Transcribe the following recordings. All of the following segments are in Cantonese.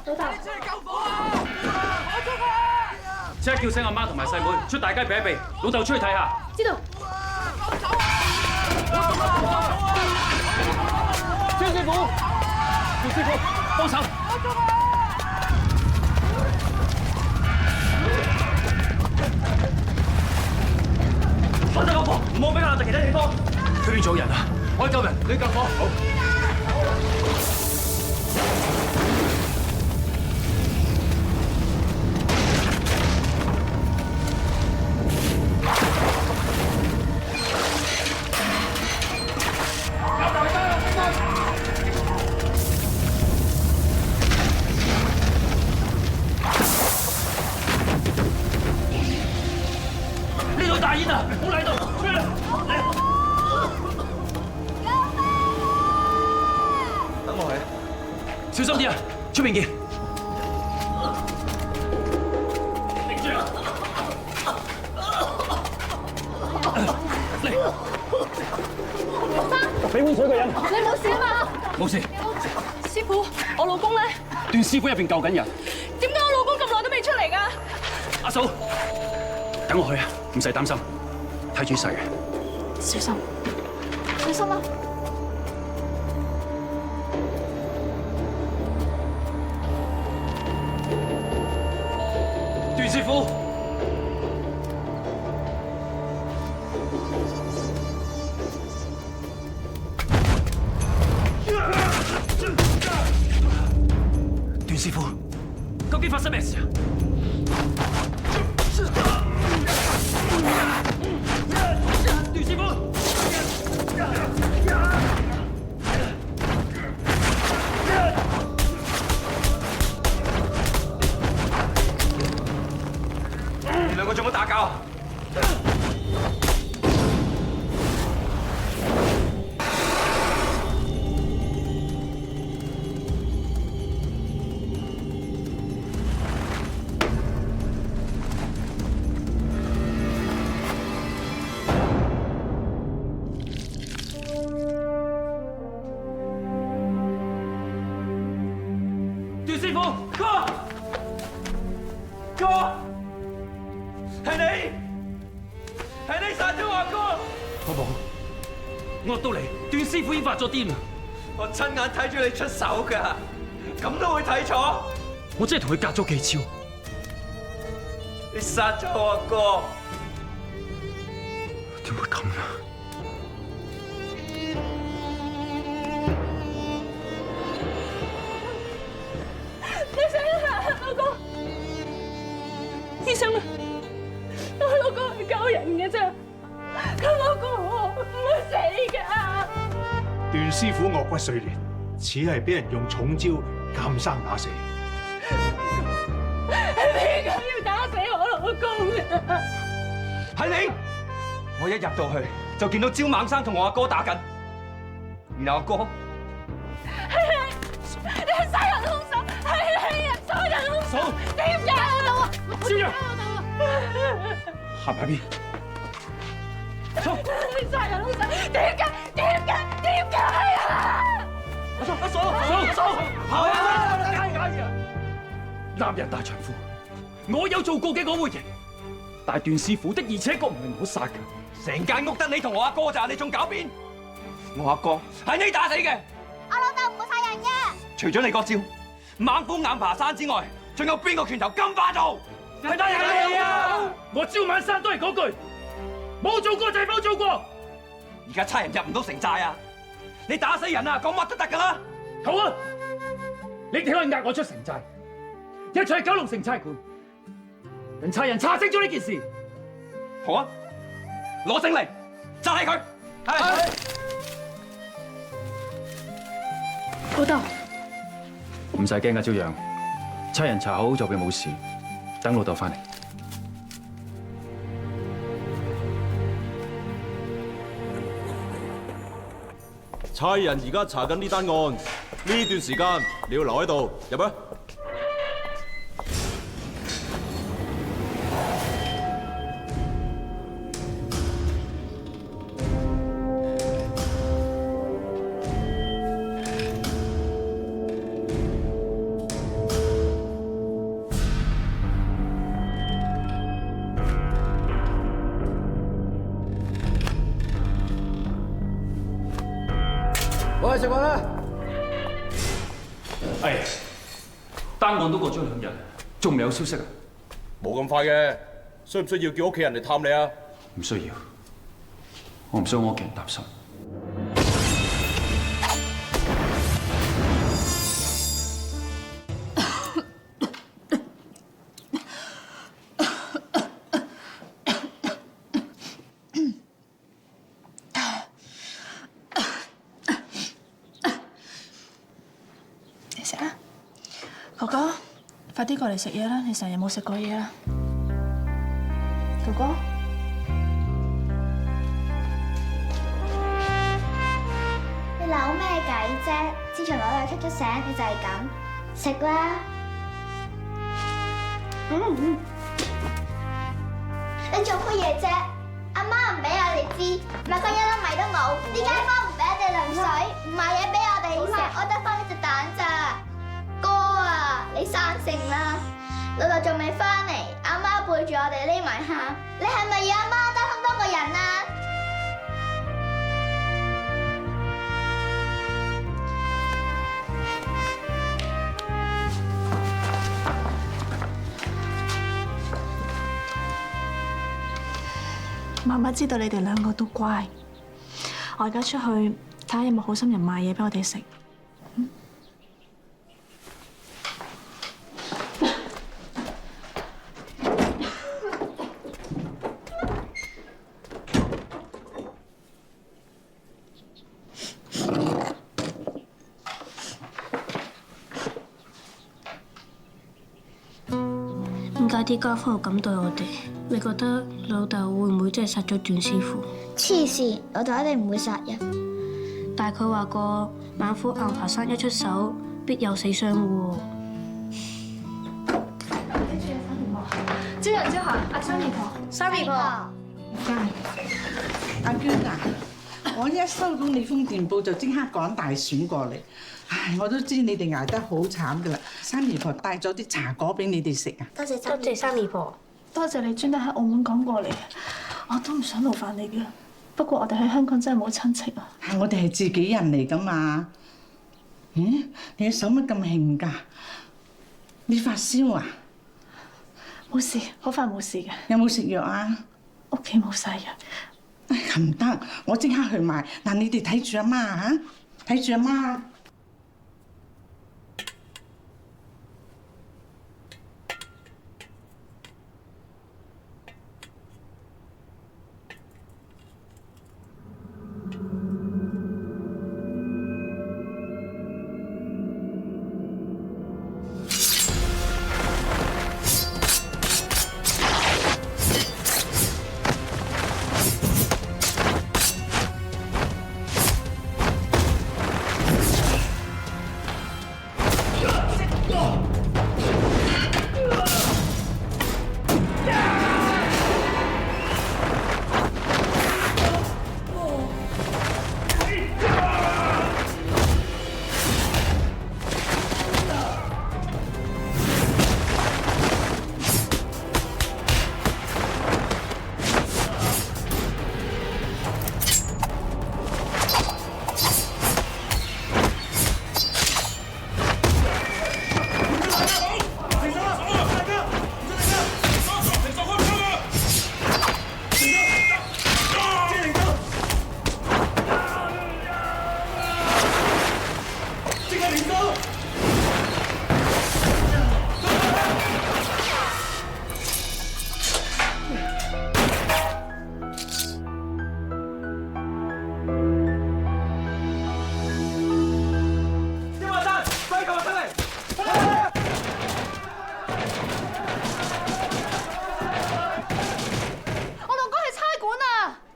老豆，你出嚟救火啊！我捉啊！即刻叫聲阿媽同埋細妹出大街避一避，老豆出去睇下。知道。放手啊！張師傅，趙師傅，幫手！放低個火，唔好俾佢落到其他地方。佢邊組人啊？我去救人，你救火。好。呢度大煙啊！唔好嚟度，出嚟！等我去，小心啲啊！出面見。定住啊！嚟，俾碗水佢飲。你冇事啊嘛？冇事。師傅，我老公咧？段師傅入邊救緊人。點解我老公咁耐都未出嚟㗎？阿嫂，等我去啊！唔使擔心，睇住細嘅。小心，小心啊！段師傅，段師傅，究竟發生咩事啊？段師傅，你兩個做乜打交？段師傅，哥，係你殺咗我阿哥！我冇，惡到嚟，段師傅已經發咗癲啦！我親眼睇住你出手㗎，咁都會睇錯？我真係同佢隔咗幾招。你殺咗我阿哥，點會咁㗎？你死啦，老公！醫生啊，我老公係救人嘅啫，佢老公唔會死㗎。段師傅顎骨碎裂，似係俾人用重招監生打死。係邊個要打死我老公啊？係你！我一入到去就見到焦猛生同我阿哥打緊，然後阿哥你係殺人兇手，係你啊！殺人兇手，點解啊？小楊，行埋邊？你殺人兇手，點解啊？阿嫂，跑啊！男人大丈夫，我有做過嘅我會認，但係段師傅的而且確唔係我殺㗎。成間屋得你同我阿哥咋，你仲狡辯？我阿哥係你打死嘅。我老豆唔會殺人嘅。除咗你嗰招猛虎眼爬山之外，仲有邊個拳頭咁霸道？係得你啊！我焦晚山都係嗰句，冇做過就係冇做過。而家差人入唔到城寨啊！你打死人啊，講乜都得㗎啦！好啊，你哋可以押我出城寨，一齊去九龍城差館，等差人查清咗呢件事。好啊，攞證嚟，揸起佢。係。老豆，唔使驚㗎，朝陽，差人查好就佢冇事，等老豆翻嚟。差人而家查緊呢單案，呢段時間你要留喺度，入啊！去食飯啦。哎，單案都過咗2日，仲未有消息啊？冇咁快嘅，需唔需要叫屋企人嚟探你啊？唔需要，我唔想我屋企人擔心。你食啦，哥哥，快啲過嚟食嘢啦！你成日冇食過嘢啦，哥哥。你扭咩計啫？自從老豆出咗醒，你就係咁食啦。你做乜嘢啫？阿媽唔俾我哋知，買個1粒米都冇，啲街坊唔俾我哋涼水，唔買嘢俾我哋食，我得翻1隻蛋咋。哥啊，你生性啦！老豆仲未翻嚟，阿媽背住我哋匿埋喊，你係咪要阿媽擔心多個人啊？媽媽知道你哋兩個都乖，我而家出去睇下有冇好心人買嘢俾我哋食。點解啲街坊又咁對我哋？你覺得老豆會唔會真係殺咗段師傅？黐線，老豆一定唔會殺人。但係佢話過猛虎硬爬山一出手，必有死傷喎。朝陽朝霞，阿三姨婆，三姨婆，阿娟啊，我一收到你封電報就即刻趕大選過嚟。唉，我都知你哋捱得好慘噶啦。三姨婆帶咗啲茶果俾你哋食啊！多謝多謝三姨婆。多謝你專登喺澳門趕過嚟，我都唔想勞煩你嘅。不過我哋喺香港真係冇親戚啊。我哋係自己人嚟噶嘛。咦？你嘅手乜咁興㗎？你發燒啊？冇事，好快冇事嘅。有冇食藥啊？屋企冇晒藥。唉，唔得，我即刻去買。嗱，你哋睇住阿媽嚇，睇住阿媽。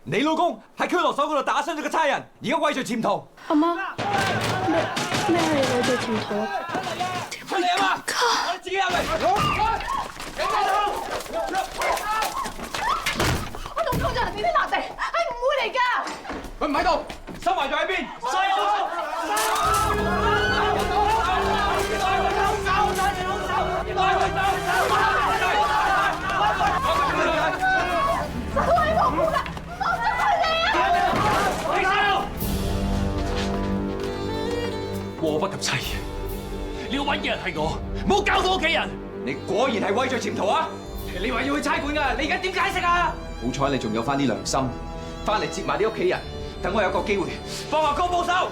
你老公喺區諾所嗰度打傷咗個差人，而家畏罪潛逃。阿媽，咩係畏罪潛逃啊？出嚟啊嘛！我哋自己入嚟。我老公就係俾啲爛地，係唔會嚟㗎。佢唔喺度，收埋咗喺邊？妻。你要揾嘅人係我，唔好搞到屋企人。你果然係畏罪潛逃啊！你話要去差館㗎，你而家點解釋啊？好彩你仲有翻啲良心，翻嚟接埋啲屋企人，等我有個機會幫阿哥報仇。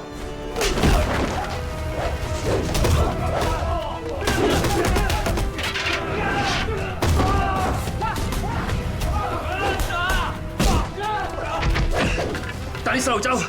帶啲細路走。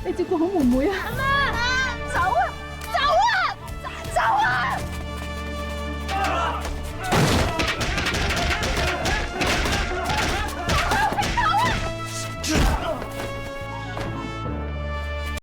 你照顧好妹妹啊！阿媽，走啊！